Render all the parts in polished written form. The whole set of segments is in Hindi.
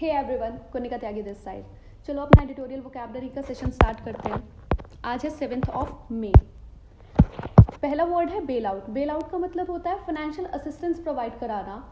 Hey everyone, Konika Tyagi this side. चलो अपना एडिटोरियल वोकैबुलरी का सेशन स्टार्ट करते हैं। आज है 7 मई। पहला वर्ड है बेल आउट। बेल आउट का मतलब होता है फाइनेंशियल असिस्टेंस प्रोवाइड कराना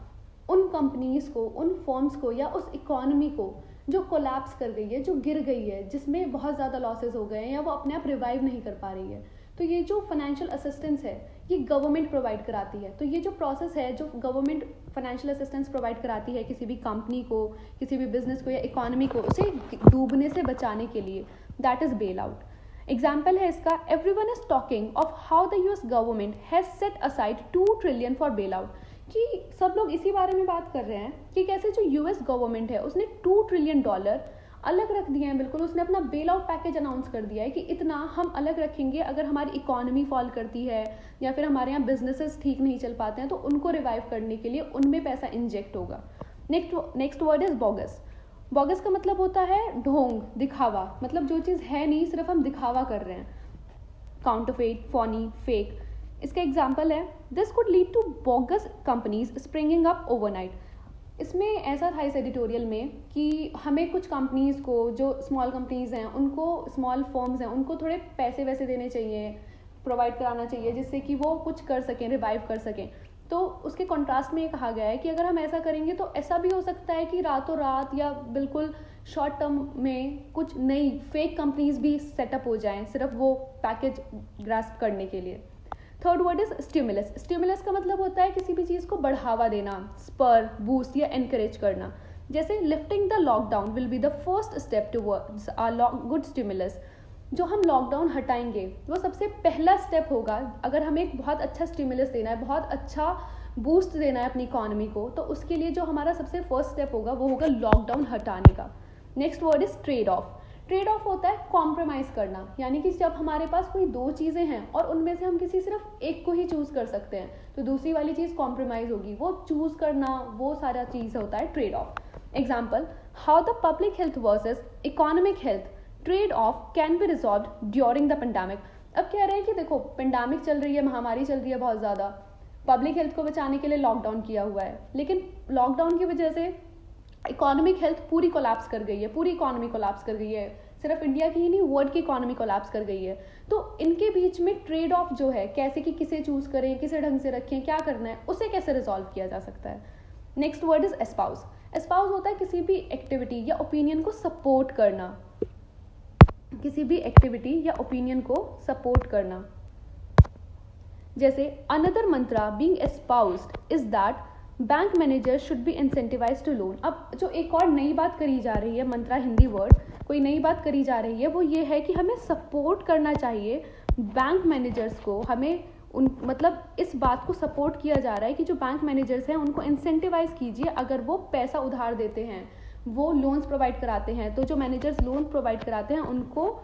उन कंपनीज को, उन फर्म्स को या उस इकोनॉमी को जो कोलैप्स कर गई है, जो गिर गई है, जिसमें बहुत ज़्यादा लॉसेस हो गए हैं या वो अपने आप रिवाइव नहीं कर पा रही है। तो ये जो फाइनेंशियल असिस्टेंस है ये गवर्नमेंट प्रोवाइड कराती है। तो ये जो प्रोसेस है जो गवर्नमेंट फाइनेंशियल असिस्टेंस प्रोवाइड कराती है किसी भी कंपनी को, किसी भी बिजनेस को या इकोनॉमी को, उसे डूबने से बचाने के लिए, that is bail out. Example है इसका, everyone is talking of how the US government has set aside 2 trillion for bail out. कि सब लोग इसी बारे में बात कर रहे हैं कि कैसे जो यूएस गवर्नमेंट है उसने $2 ट्रिलियन अलग रख दिए हैं। बिल्कुल उसने अपना बेल आउट पैकेज अनाउंस कर दिया है कि इतना हम अलग रखेंगे अगर हमारी इकोनॉमी फॉल करती है या फिर हमारे यहाँ बिजनेसेस ठीक नहीं चल पाते हैं तो उनको रिवाइव करने के लिए उनमें पैसा इंजेक्ट होगा। Next word is bogus. Bogus का मतलब होता है ढोंग, दिखावा। मतलब जो चीज़ है नहीं, सिर्फ हम दिखावा कर रहे हैं। Counterfeit, phony, fake. इसका एग्जाम्पल है, this could lead to bogus companies springing up overnight. इसमें ऐसा था इस एडिटोरियल में कि हमें कुछ कंपनीज़ को, जो स्मॉल कंपनीज़ हैं उनको, स्मॉल फर्म्स हैं उनको थोड़े पैसे वैसे देने चाहिए, प्रोवाइड कराना चाहिए जिससे कि वो कुछ कर सकें, रिवाइव कर सकें। तो उसके कॉन्ट्रास्ट में ये कहा गया है कि अगर हम ऐसा करेंगे तो ऐसा भी हो सकता है कि रातों रात या बिल्कुल शॉर्ट टर्म में कुछ नई फेक कंपनीज भी सेटअप हो जाएं सिर्फ वो पैकेज ग्रास्प करने के लिए। Third word is stimulus. Stimulus का मतलब होता है किसी भी चीज़ को बढ़ावा देना, स्पर, बूस्ट या एनकरेज करना। जैसे lifting the lockdown will be the first step towards a good stimulus. जो हम लॉकडाउन हटाएंगे वो सबसे पहला स्टेप होगा। अगर हमें एक बहुत अच्छा स्टिमुलस देना है, बहुत अच्छा बूस्ट देना है अपनी इकोनॉमी को, तो उसके लिए जो हमारा सबसे फर्स्ट स्टेप होगा वो होगा लॉकडाउन हटाने का। Next word is trade off. Trade off होता है कॉम्प्रोमाइज़ करना, यानी कि जब हमारे पास कोई दो चीज़ें हैं और उनमें से हम किसी सिर्फ एक को ही चूज़ कर सकते हैं तो दूसरी वाली चीज़ कॉम्प्रोमाइज़ होगी। वो चूज़ करना, वो सारा चीज़ होता है trade off. Example, how the public health versus economic health trade off can be resolve during the pandemic. अब कह रहे हैं कि देखो पेंडेमिक चल रही है, महामारी चल रही है बहुत ज़्यादा, पब्लिक हेल्थ को बचाने के लिए लॉकडाउन किया हुआ है, लेकिन लॉकडाउन की वजह से इकोनॉमिक हेल्थ पूरी कोलैप्स कर गई है, पूरी इकोनॉमी कोलैप्स कर गई है। सिर्फ इंडिया की ही नहीं, वर्ल्ड की इकोनॉमी कोलैप्स कर गई है। तो इनके बीच में ट्रेड ऑफ जो है, कैसे कि किसे चूज करें, किसे ढंग से रखें, क्या करना है, उसे कैसे रिजॉल्व किया जा सकता है। Next word is espouse. Espouse होता है किसी भी एक्टिविटी या ओपिनियन को सपोर्ट करना, किसी भी एक्टिविटी या ओपिनियन को सपोर्ट करना। जैसे another mantra being espoused is that bank manager should be incentivise to loan. अब जो एक और नई बात करी जा रही है, मंत्रा हिंदी वर्ड, कोई नई बात करी जा रही है, वो ये है कि हमें सपोर्ट करना चाहिए बैंक मैनेजर्स को। हमें मतलब इस बात को सपोर्ट किया जा रहा है कि जो बैंक मैनेजर्स हैं उनको इंसेंटिवाइज कीजिए। अगर वो पैसा उधार देते हैं, वो लोन्स प्रोवाइड कराते हैं, तो जो मैनेजर्स लोन प्रोवाइड कराते हैं उनको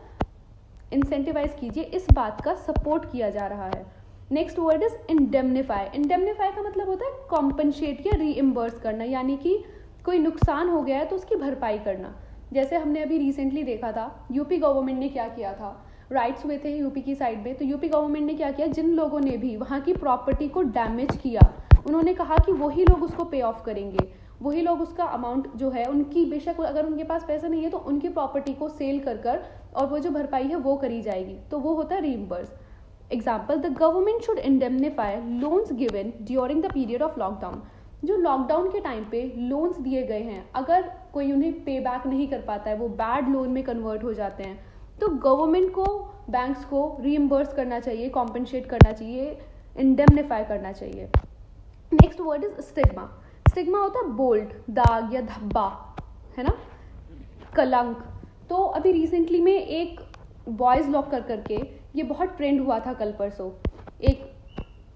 इंसेंटिवाइज कीजिए। इस बात का सपोर्ट किया जा रहा है। Next word is indemnify. Indemnify का मतलब होता है कॉम्पनसेट या रीइम्बर्स करना, यानी कि कोई नुकसान हो गया है तो उसकी भरपाई करना। जैसे हमने अभी रिसेंटली देखा था यूपी गवर्नमेंट ने क्या किया था, राइट्स हुए थे यूपी की साइड में। तो यूपी गवर्नमेंट ने क्या किया, जिन लोगों ने भी वहाँ की प्रॉपर्टी को डैमेज किया उन्होंने कहा कि वही लोग उसको पे ऑफ करेंगे, वही लोग उसका अमाउंट जो है उनकी, बेशक अगर उनके पास पैसा नहीं है तो उनकी प्रॉपर्टी को सेल कर और वो जो भरपाई है वो करी जाएगी। तो वो होता है reimburse. Example, the government should indemnify loans given during the period of lockdown. जो लॉकडाउन के टाइम पे लोन्स दिए गए हैं, अगर कोई उन्हें पे बैक नहीं कर पाता है, वो बैड लोन में कन्वर्ट हो जाते हैं, तो गवर्नमेंट को बैंक्स को रीइम्बर्स करना चाहिए, कॉम्पनसेट करना चाहिए, इंडेमनीफाई करना चाहिए। Next word is stigma. Stigma होता है बोल्ड, दाग या धब्बा, है ना, कलंक। तो अभी रिसेंटली में एक बॉयज़ लॉक करके ये बहुत ट्रेंड हुआ था कल परसों। एक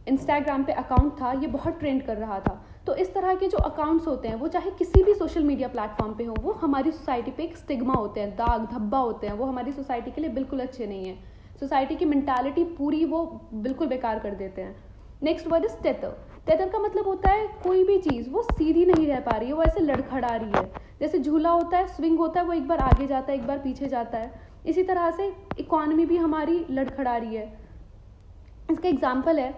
इंस्टाग्राम पे अकाउंट था, ये बहुत ट्रेंड कर रहा था। तो इस तरह के जो अकाउंट्स होते हैं वो चाहे किसी भी सोशल मीडिया प्लेटफॉर्म पे हो, वो हमारी सोसाइटी पे एक स्टिग्मा होते हैं, दाग धब्बा होते हैं, वो हमारी सोसाइटी के लिए बिल्कुल अच्छे नहीं है। सोसाइटी की मेंटालिटी पूरी वो बिल्कुल बेकार कर देते हैं। Next word is tether. Tether का मतलब होता है कोई भी चीज़ वो सीधी नहीं रह पा रही है, वो ऐसे लड़खड़ा रही है। जैसे झूला होता है, स्विंग होता है, वो एक बार आगे जाता है, एक बार पीछे जाता है। इसी तरह से इकोनॉमी भी हमारी लड़खड़ा रही है। इसका एग्जाम्पल है,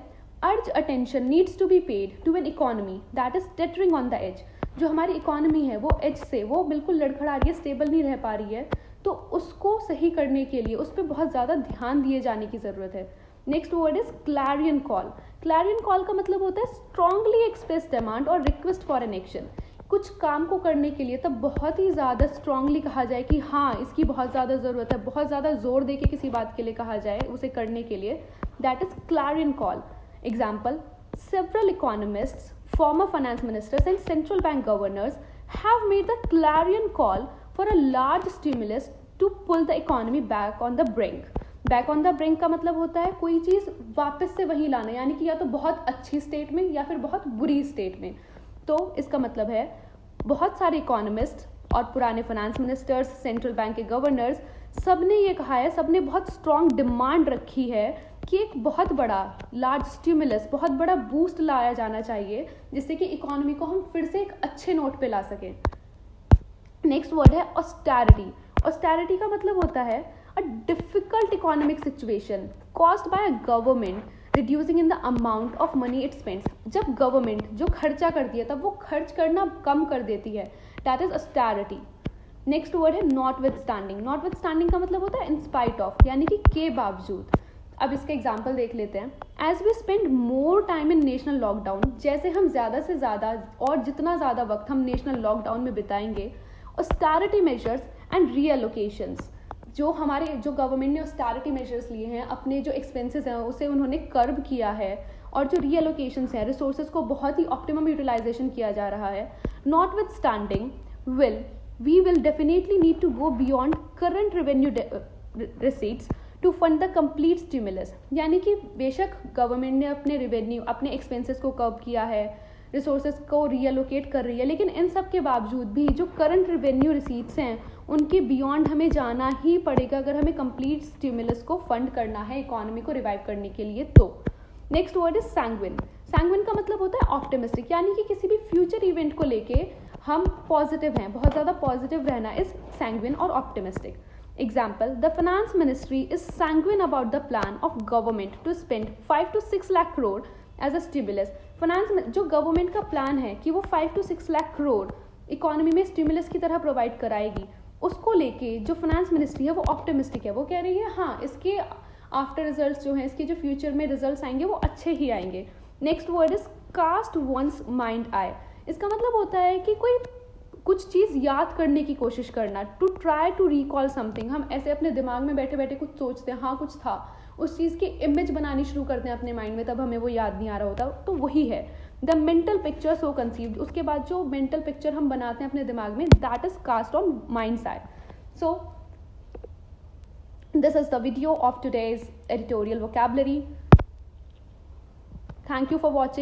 urge attention needs to be paid to an economy that is teetering on the edge. जो हमारी इकोनॉमी है वो एज से वो बिल्कुल लड़खड़ा रही है, स्टेबल नहीं रह पा रही है, तो उसको सही करने के लिए उस पर बहुत ज़्यादा ध्यान दिए जाने की ज़रूरत है. Next word is Clarion call. Clarion call का मतलब होता है स्ट्रांगली एक्सप्रेस डिमांड और रिक्वेस्ट फॉर एन एक्शन. कुछ काम को करने के लिए तब बहुत ही ज़्यादा स्ट्रांगली कहा जाए कि हाँ इसकी बहुत ज़्यादा ज़रूरत है, बहुत ज़्यादा जोर दे के किसी बात के लिए कहा जाए उसे करने के लिए, that is Clarion call. Example, several economists, former finance ministers and central bank governors have made the clarion call for a large stimulus to pull the economy back on the brink. Back on the brink का मतलब होता है कोई चीज़ वापस से वहीं लाना, यानी कि या तो बहुत अच्छी स्टेट में या फिर बहुत बुरी स्टेट में. तो इसका मतलब है बहुत सारे इकोनॉमिस्ट और पुराने फाइनेंस मिनिस्टर्स, सेंट्रल बैंक के गवर्नर्स, सब ने ये कहा है, सब ने बहुत स्ट्रॉन्ग डिमांड रखी है कि एक बहुत बड़ा लार्ज स्टिमुलस, बहुत बड़ा बूस्ट लाया जाना चाहिए जिससे कि इकोनॉमी को हम फिर से एक अच्छे नोट पे ला सकें. नेक्स्ट वर्ड है ऑस्टेरिटी. ऑस्टेरिटी का मतलब होता है a difficult economic situation caused by a government reducing in the amount of money it spends. जब गवर्नमेंट जो खर्चा करती है तब वो खर्च करना कम कर देती है, that is austerity. Next word है नॉटविथस्टैंडिंग. नॉटविथस्टैंडिंग का मतलब होता है इन स्पाइट ऑफ, यानी कि के बावजूद. अब इसका एग्जाम्पल देख लेते हैं. As we spend more time in national lockdown, जैसे हम ज़्यादा से ज़्यादा और जितना ज़्यादा वक्त हम नेशनल लॉकडाउन में बिताएंगे, ऑस्टेरिटी मेजर्स एंड रीएलोकेशंस, जो गवर्नमेंट ने ऑस्टेरिटी मेजर्स लिए हैं, अपने जो एक्सपेंसेस हैं उसे उन्होंने कर्ब किया है, और जो रीएलोकेशंस हैं, रिसोर्सेज को बहुत ही ऑप्टिमम यूटिलाइजेशन किया जा रहा है. Notwithstanding we will definitely need to go beyond current revenue receipts to fund the complete stimulus. यानी कि बेशक गवर्नमेंट ने अपने रेवेन्यू, अपने एक्सपेंसेस को कर्ब किया है, रिसोर्सेज को रीअलोकेट कर रही है, लेकिन इन सब के बावजूद भी जो करंट रेवेन्यू रिसीट्स हैं उनके बियॉन्ड हमें जाना ही पड़ेगा अगर हमें कंप्लीट स्टिमुलस को फंड करना है इकोनॉमी को रिवाइव करने के लिए. तो next word is sanguine. Sanguine का मतलब होता है ऑप्टिमिस्टिक, यानी कि किसी भी फ्यूचर इवेंट को लेके हम पॉजिटिव हैं, बहुत ज़्यादा पॉजिटिव रहना इज सैंग्विन और optimistic. Example, the finance ministry is sanguine about the plan of government to spend 5 to 6 lakh crore as a stimulus. Finance जो गवर्नमेंट का प्लान है कि वो 5 to 6 लाख करोड़ इकोनॉमी में स्टिमुलस की तरह प्रोवाइड कराएगी, उसको लेके जो फाइनेंस मिनिस्ट्री है वो ऑप्टिमिस्टिक है. वो कह रही है हाँ इसके आफ्टर रिजल्ट्स जो हैं, इसके जो फ्यूचर में रिजल्ट्स आएंगे वो अच्छे ही आएंगे. Next word is cast one's mind eye. इसका मतलब होता है कि कोई कुछ चीज़ याद करने की कोशिश करना, to try to recall something. हम ऐसे अपने दिमाग में बैठे बैठे कुछ सोचते हैं, हाँ कुछ था, उस चीज़ की इमेज बनानी शुरू करते हैं अपने माइंड में, तब हमें वो याद नहीं आ रहा होता. तो वही है the mental picture so conceived. उसके बाद जो मेंटल पिक्चर हम बनाते हैं अपने दिमाग में, that is cast on mind's eye. So this is the video of today's editorial vocabulary. Thank you for watching.